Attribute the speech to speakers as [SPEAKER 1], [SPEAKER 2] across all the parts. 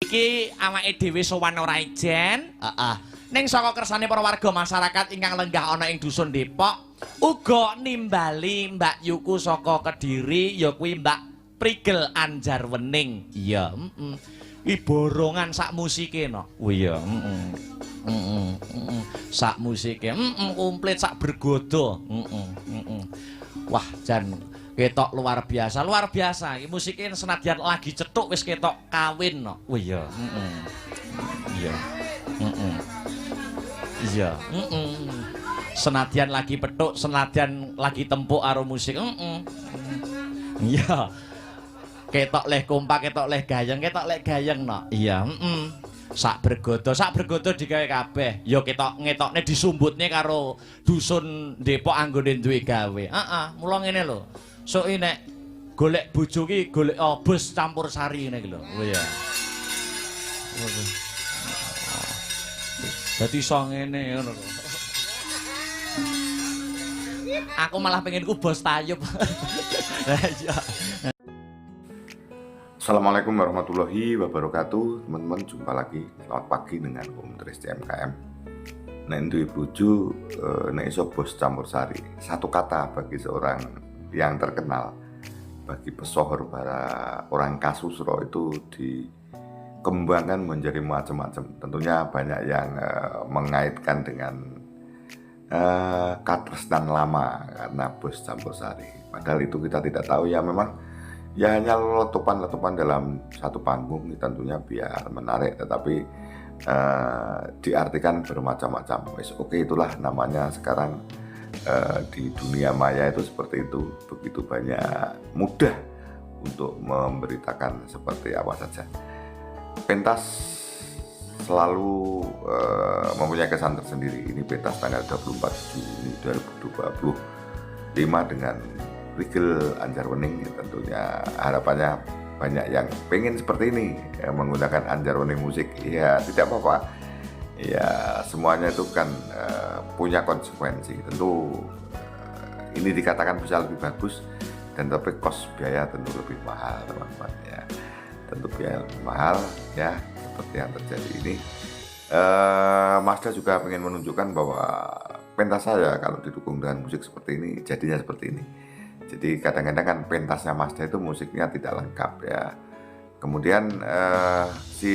[SPEAKER 1] Iki awake dhewe sowan ora ijen? Heeh. Ning saka kersane para warga masyarakat ingkang lenggah ana ing dusun Depok uga nimbali Mbak Yuku saka Kediri ya kuwi Mbak Prigel Anjarwening. Iya, Iki borongan sak musike no. Oh iya, sak musike, komplit sak bergodo. Wah, jan ketok luar biasa, luar biasa. Iki musike senadyan lagi cethuk wis ketok kawin no. Oh iya, iya. Iya, senadyan lagi petuk, senadyan lagi tempuk karo musik. Iya. Ketok leh kompak, ketok leh gayeng no. Iya, sak bergodo digawe kabeh. Ya ketok ngetokne disumbutne karo dusun Depok anggone duwe gawe. Heeh, mula ngene lho. Sok nek golek bojo ki golek bos campur sari ngene iki lho. Oh iya. Dadi iso ngene ngono lho. Aku malah pengen ku bos tayub. Lah iya.
[SPEAKER 2] Assalamualaikum warahmatullahi wabarakatuh. Teman-teman, jumpa lagi. Selamat pagi dengan Om Tris CMKM. Nek duwe bojo nek iso bos campur sari. Satu kata bagi seorang yang terkenal, bagi pesohor para orang kasusro itu dikembangkan menjadi macam-macam. Tentunya banyak yang mengaitkan dengan katresnan lama karena bos campur sari. Padahal itu kita tidak tahu, ya memang ya hanya letupan-letupan dalam satu panggung, tentunya biar menarik, tetapi diartikan bermacam-macam. Oke, itulah namanya sekarang di dunia maya itu seperti itu, begitu banyak mudah untuk memberitakan seperti apa saja. Pentas selalu mempunyai kesan tersendiri. Ini pentas tanggal 24 Juni 2025 dengan Prigel Anjarwening. Tentunya harapannya banyak yang pengen seperti ini, ya, menggunakan Anjarwening musik. Ya tidak apa-apa, ya semuanya itu kan punya konsekuensi. Tentu ini dikatakan bisa lebih bagus, dan tapi kos biaya tentu lebih mahal, teman-teman, ya. Tentu biaya lebih mahal, ya, seperti yang terjadi ini. Mazda juga ingin menunjukkan bahwa pentas saya kalau didukung dengan musik seperti ini jadinya seperti ini. Jadi kadang-kadang kan pentasnya Mazda itu musiknya tidak lengkap, ya. Kemudian si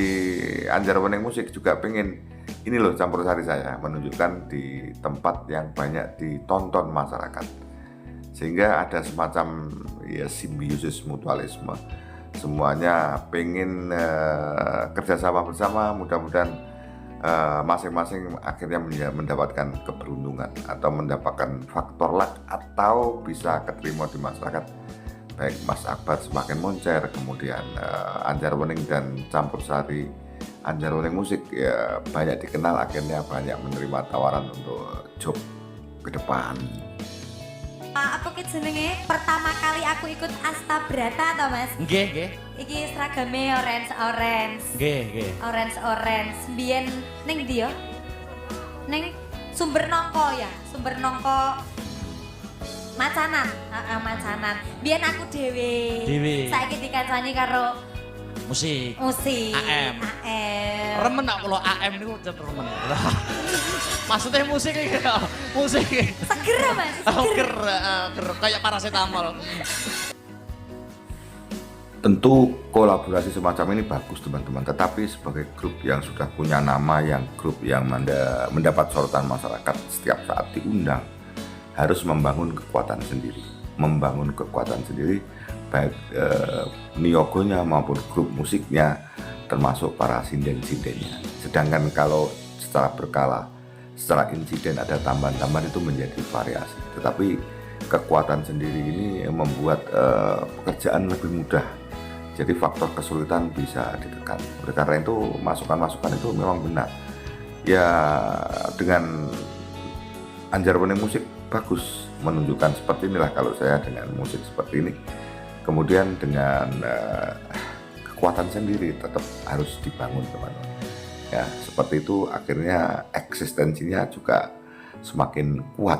[SPEAKER 2] Anjarwening musik juga pengen ini loh, campur sari saya menunjukkan di tempat yang banyak ditonton masyarakat, sehingga ada semacam ya simbiosis mutualisme. Semuanya pengen kerjasama bersama, mudah-mudahan masing-masing akhirnya mendapatkan keberuntungan atau mendapatkan faktor luck atau bisa keterima di masyarakat. Baik Mas Akbar semakin moncer, kemudian Anjarwening dan campur sari Anjarwening musik ya banyak dikenal, akhirnya banyak menerima tawaran untuk job ke depan.
[SPEAKER 3] Apa ki jenenge? Pertama kali aku ikut Astabrata to, Mas?
[SPEAKER 1] Nggih, nggih.
[SPEAKER 3] Iki seragame orange.
[SPEAKER 1] Nggih, nggih.
[SPEAKER 3] Orange. Mbiyen ning ndi ya? Ning Sumber Nongko ya, Sumber Nongko Macanan. Macanan. Mbiyen aku dhewe. Saiki dikancani karo
[SPEAKER 1] musik. AM. Remen tak kalau AM niku remen. Maksudnya musik iki ya. Musik.
[SPEAKER 3] Seger, Mas.
[SPEAKER 1] Seger kayak paracetamol.
[SPEAKER 2] Tentu kolaborasi semacam ini bagus, teman-teman, tetapi sebagai grup yang sudah punya nama, yang grup yang mendapat sorotan masyarakat setiap saat diundang, harus membangun kekuatan sendiri, baik niyogonya maupun grup musiknya, termasuk para sinden-sindennya. Sedangkan kalau secara berkala, secara insiden ada tambahan-tambahan, itu menjadi variasi. Tetapi kekuatan sendiri ini membuat pekerjaan lebih mudah. Jadi faktor kesulitan bisa ditekan. Oleh karena itu masukan-masukan itu memang benar. Ya dengan Anjarwening musik bagus, menunjukkan seperti inilah kalau saya dengan musik seperti ini. Kemudian dengan kekuatan sendiri tetap harus dibangun, teman-teman. Ya seperti itu, akhirnya eksistensinya juga semakin kuat.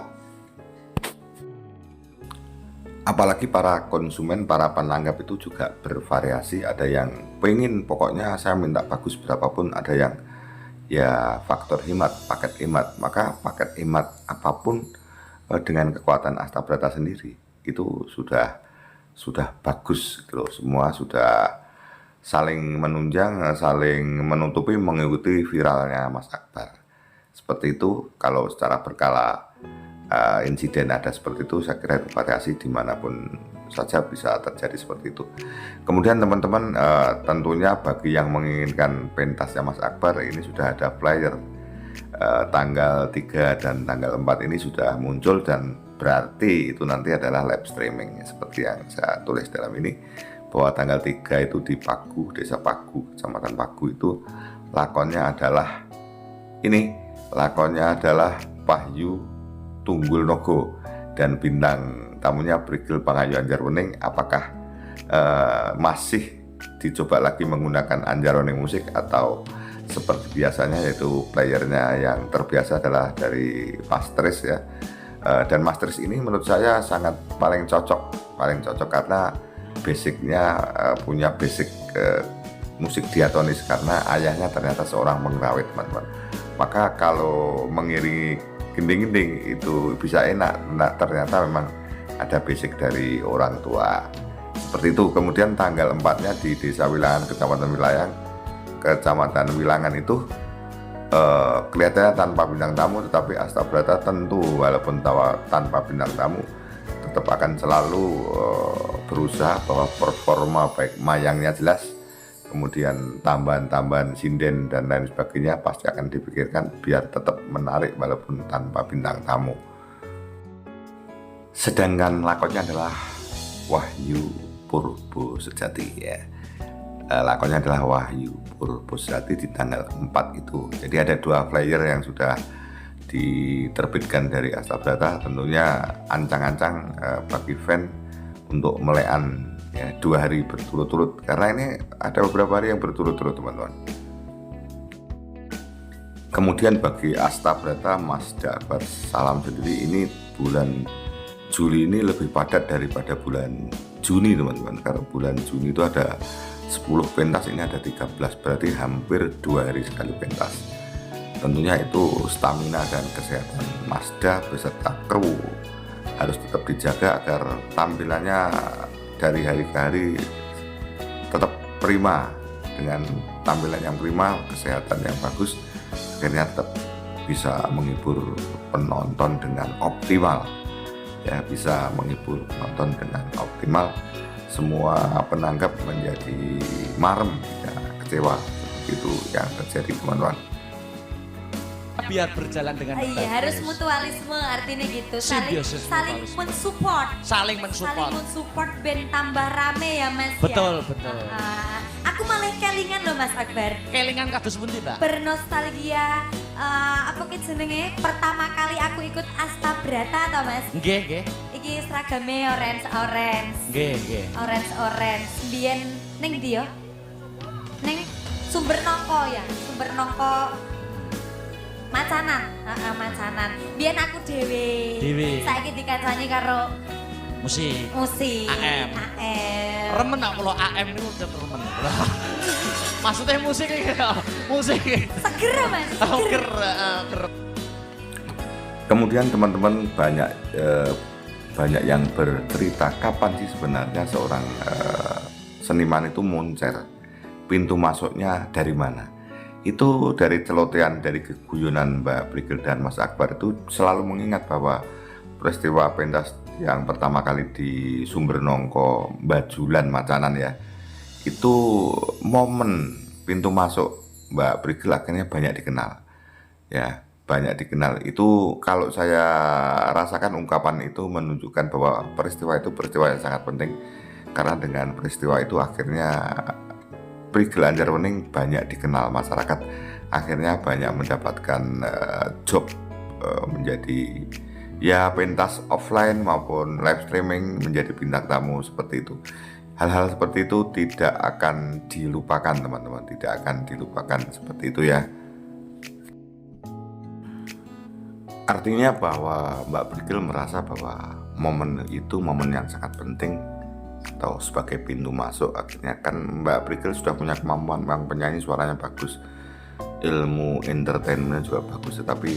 [SPEAKER 2] apalagi para konsumen, para penanggap itu juga bervariasi. Ada yang pengen pokoknya saya minta bagus berapapun, ada yang ya faktor hemat, paket hemat. Maka paket hemat apapun dengan kekuatan Astabrata sendiri itu sudah bagus gitu loh. Semua sudah saling menunjang, saling menutupi, mengikuti viralnya Mas Akbar. Seperti itu. Kalau secara berkala insiden ada seperti itu, saya kira itu variasi dimanapun saja bisa terjadi seperti itu. Kemudian teman-teman, tentunya bagi yang menginginkan pentasnya Mas Akbar, ini sudah ada flyer tanggal 3 dan tanggal 4 ini sudah muncul, dan berarti itu nanti adalah live streaming seperti yang saya tulis dalam ini, bahwa tanggal 3 itu di Pagu, Desa Pagu, Kecamatan Pagu, itu lakonnya adalah Wahyu Tunggul Nogo, dan bintang tamunya Brigil Pangayu Anjarwening. Apakah masih dicoba lagi menggunakan Anjarwening musik, atau seperti biasanya yaitu playernya yang terbiasa adalah dari Mas Tris ya. Dan Mas Tris ini menurut saya sangat paling cocok karena basicnya punya basic musik diatonis, karena ayahnya ternyata seorang pengrawit, teman-teman. Maka kalau mengiringi gending-gending itu bisa enak. Nah, ternyata memang ada basic dari orang tua seperti itu. Kemudian tanggal 4-nya di Desa Wilangan, Kecamatan Wilangan itu kelihatannya tanpa bintang tamu, tetapi Astabrata tentu walaupun tanpa bintang tamu tetap akan selalu berusaha bahwa performa baik mayangnya jelas, kemudian tambahan-tambahan sinden dan lain sebagainya pasti akan dipikirkan biar tetap menarik walaupun tanpa bintang tamu. Sedangkan lakonnya adalah Wahyu Purbo Sejati ya. Lakonnya adalah Wahyu Purbo Sejati di tanggal 4 itu. Jadi ada 2 flyer yang sudah diterbitkan dari Astabrata, tentunya ancang-ancang bagi fan untuk melean ya 2 hari berturut-turut, karena ini ada beberapa hari yang berturut-turut, teman-teman. Kemudian bagi Astabrata Mas Akbar Salam sendiri, ini bulan Juli ini lebih padat daripada bulan Juni, teman-teman. Karena bulan Juni itu ada 10 pentas, ini ada 13, berarti hampir 2 hari sekali pentas. Tentunya itu stamina dan kesehatan Masda beserta kru harus tetap dijaga agar tampilannya dari hari ke hari tetap prima, dengan tampilan yang prima, kesehatan yang bagus, akhirnya tetap bisa menghibur penonton dengan optimal ya, bisa menghibur penonton dengan optimal. Semua penanggap menjadi marem, tidak kecewa. Itu yang terjadi, teman-teman.
[SPEAKER 1] Biar berjalan dengan baik.
[SPEAKER 3] Iya, harus mutualisme, artinya gitu. Saling
[SPEAKER 1] Simbiosis
[SPEAKER 3] mensupport.
[SPEAKER 1] Saling
[SPEAKER 3] mensupport ben tambah rame ya, Mas.
[SPEAKER 1] Betul,
[SPEAKER 3] ya?
[SPEAKER 1] betul.
[SPEAKER 3] Aku malah kelingan loh, Mas Akbar.
[SPEAKER 1] Kelingan kados pundi, Mbak?
[SPEAKER 3] Bernostalgia, apa ki jenenge? Pertama kali aku ikut Astabrata toh, Mas.
[SPEAKER 1] Nggih, nggih.
[SPEAKER 3] Iki seragamnya orange.
[SPEAKER 1] Nggih, nggih.
[SPEAKER 3] Orange. Biyen ning ndi yo? Ning Sumber Nongko ya, Sumber Nongko. Macanan. Biyen aku dhewe. Saiki dikancani karo
[SPEAKER 1] musik. AM. Remen nak mulo AM niku remen. Maksudnya musik iki. Musik.
[SPEAKER 3] Seger, Mas.
[SPEAKER 1] Seger.
[SPEAKER 2] Kemudian teman-teman banyak yang bercerita kapan sih sebenarnya seorang seniman itu moncer. Pintu masuknya dari mana? Itu dari celotehan, dari keguyonan Mbak Brigil dan Mas Akbar itu selalu mengingat bahwa peristiwa pentas yang pertama kali di Sumber Nongko Bajulan Macanan ya, itu momen pintu masuk Mbak Brigil akhirnya banyak dikenal ya, banyak dikenal. Itu kalau saya rasakan ungkapan itu menunjukkan bahwa peristiwa itu peristiwa yang sangat penting, karena dengan peristiwa itu akhirnya Brigil Anjarwening banyak dikenal masyarakat, akhirnya banyak mendapatkan job menjadi ya pentas offline maupun live streaming, menjadi bintang tamu seperti itu. Hal-hal seperti itu tidak akan dilupakan, teman-teman, tidak akan dilupakan seperti itu ya. Artinya bahwa Mbak Brigil merasa bahwa momen itu momen yang sangat penting atau sebagai pintu masuk. Akhirnya kan Mbak Prigel sudah punya kemampuan, Bang penyanyi suaranya bagus, ilmu entertainmentnya juga bagus, tetapi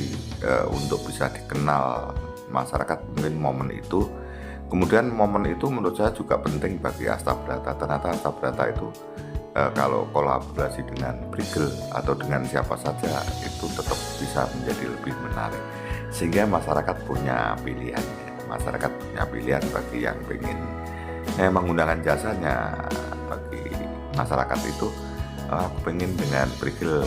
[SPEAKER 2] untuk bisa dikenal masyarakat mungkin momen itu. Kemudian momen itu menurut saya juga penting bagi Astabrata. Ternyata Astabrata itu kalau kolaborasi dengan Prigel atau dengan siapa saja itu tetap bisa menjadi lebih menarik, sehingga masyarakat punya pilihan. Masyarakat punya pilihan bagi yang ingin menggunakan jasanya. Bagi masyarakat itu aku pengen dengan Prigel,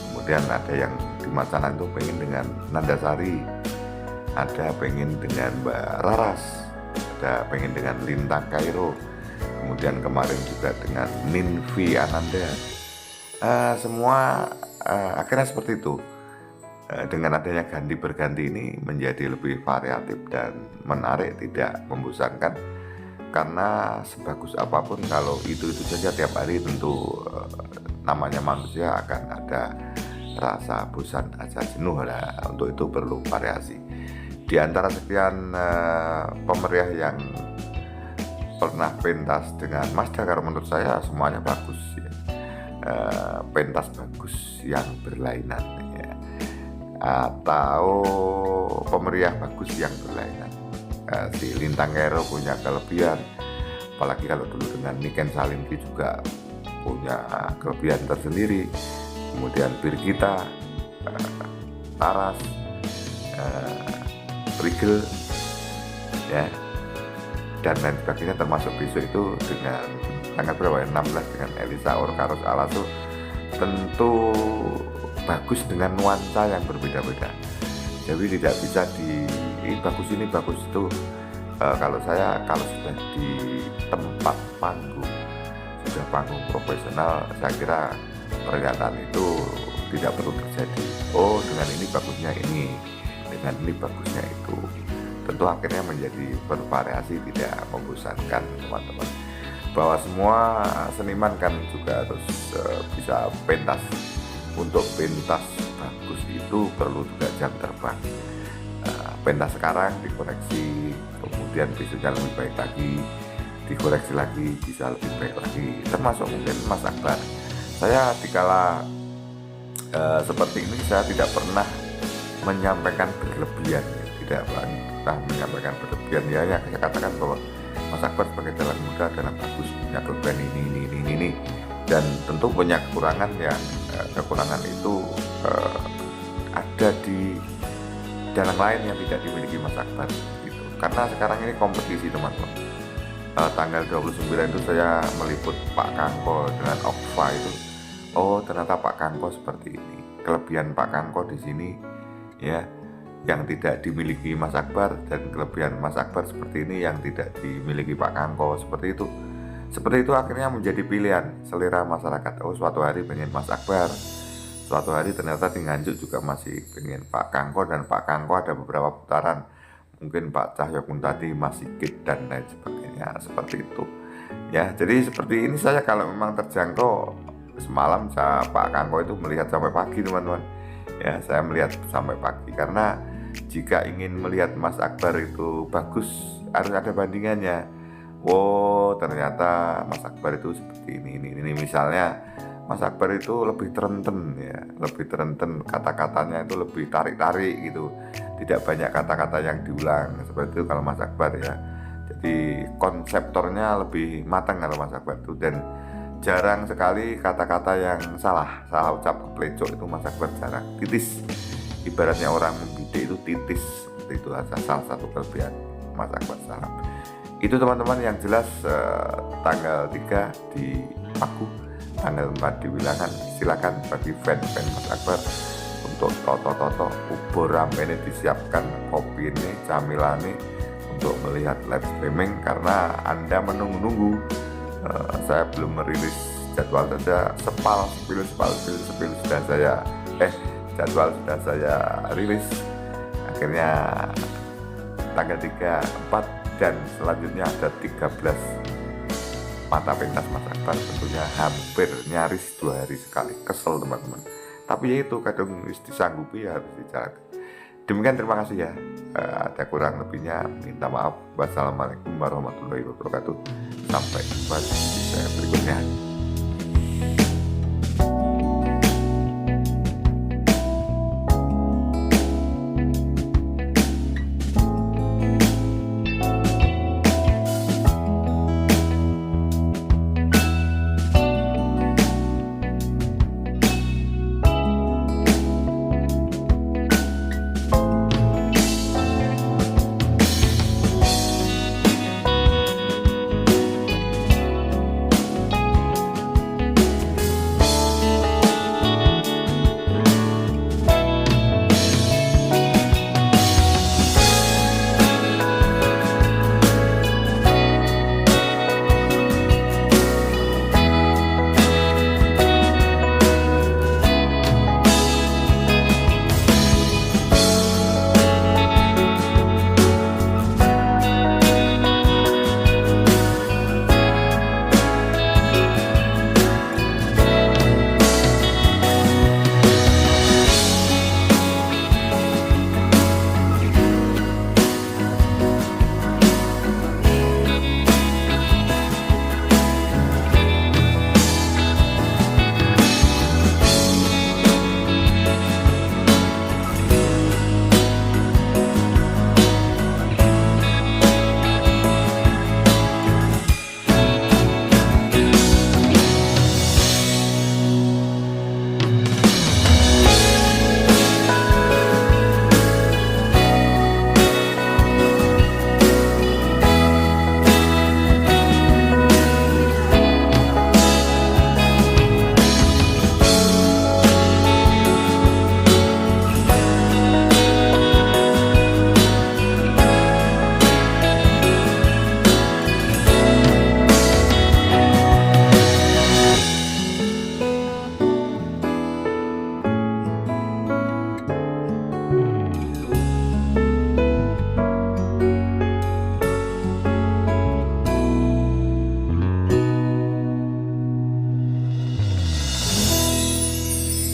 [SPEAKER 2] kemudian ada yang di Macanan itu pengen dengan Nandasari, ada pengen dengan Mbak Raras, ada pengen dengan Lintang Kairo, kemudian kemarin juga dengan Ninvi Ananda. Semua akhirnya seperti itu. Dengan adanya ganti berganti ini menjadi lebih variatif dan menarik, tidak membosankan. Karena sebagus apapun kalau itu saja tiap hari, tentu namanya manusia akan ada rasa bosan, aja jenuh lah. Untuk itu perlu variasi. Di antara sekian pemeriah yang pernah pentas dengan Mas Dakar, menurut saya semuanya bagus ya. Pentas bagus yang berlainan ya. Atau pemeriah bagus yang berlainan. Si Lintang Kairo punya kelebihan, apalagi kalau dulu dengan Niken Salimki juga punya kelebihan tersendiri. Kemudian Birgita, Taras, Prigel ya, dan lain sebagainya, termasuk besok itu dengan tanggal berapa ya, 16 dengan Elisa Orkaros Alaso, tentu bagus dengan nuansa yang berbeda-beda. Jadi tidak bisa ini bagus ini bagus itu. Kalau saya, kalau sudah di tempat panggung, sudah panggung profesional, saya kira pernyataan itu tidak perlu terjadi. Oh, dengan ini bagusnya ini, dengan ini bagusnya itu. Tentu akhirnya menjadi bervariasi, tidak membosankan teman-teman. Bahwa semua seniman kan juga harus bisa pentas. Untuk pentas bagus itu perlu juga jam terbang. Pentas sekarang dikoreksi, kemudian besoknya lebih baik lagi, dikoreksi lagi, bisa lebih baik lagi. Termasuk mungkin Mas Akbar. Saya dikala seperti ini saya tidak pernah menyampaikan berlebihan, tidak pernah menyampaikan berlebihan ya. Yang saya katakan bahwa Mas Akbar sebagai dalang muda adalah bagus, punya kelebihan ini, dan tentu punya kekurangan yang kekurangan itu ada di dalang lain yang tidak dimiliki Mas Akbar gitu. Karena sekarang ini kompetisi teman-teman. Tanggal 29 itu saya meliput Pak Kangko dengan Okva itu. Oh, ternyata Pak Kangko seperti ini. Kelebihan Pak Kangko di sini ya, yang tidak dimiliki Mas Akbar, dan kelebihan Mas Akbar seperti ini yang tidak dimiliki Pak Kangko, seperti itu. Seperti itu akhirnya menjadi pilihan selera masyarakat. Oh, suatu hari pengen Mas Akbar, suatu hari ternyata di Nganjuk juga masih pengen Pak Kangko, dan Pak Kangko ada beberapa putaran, mungkin Pak Cahyokun tadi, Mas Sigit dan lain sebagainya, seperti itu ya. Jadi seperti ini saya kalau memang terjangkau, semalam Pak Kangko itu melihat sampai pagi teman-teman ya. Saya melihat sampai pagi karena jika ingin melihat Mas Akbar itu bagus harus ada bandingannya. Oh, ternyata Mas Akbar itu seperti ini. Misalnya Mas Akbar itu lebih terenten ya, lebih terenten, kata-katanya itu lebih tarik-tarik gitu, tidak banyak kata-kata yang diulang, seperti itu kalau Mas Akbar ya. Jadi konseptornya lebih matang kalau Mas Akbar itu, dan jarang sekali kata-kata yang salah ucap, keplecok, itu Mas Akbar jarang. Titis, ibaratnya orang membidik itu titis, seperti itu salah satu kelebihan Mas Akbar. Salam. Itu teman-teman yang jelas tanggal 3 di Paku, tanggal 4 di Wilangan. Silakan bagi fan-fan Mas Akbar untuk toto-toto, ubur rampe ini disiapkan, kopi ini, camilan ini untuk melihat live streaming, karena Anda menunggu-nunggu. Saya belum merilis jadwal saja, sepil sudah saya jadwal sudah saya rilis. Akhirnya tanggal 3, 4 dan selanjutnya ada 13 mata pentas Mas Akbar, tentunya hampir nyaris 2 hari sekali. Kesel teman-teman, tapi ya itu kadang disanggupi, harus dijalankan. Demikian, terima kasih ya ada kurang lebihnya minta maaf. Wassalamualaikum warahmatullahi wabarakatuh. Sampai jumpa di video saya berikutnya.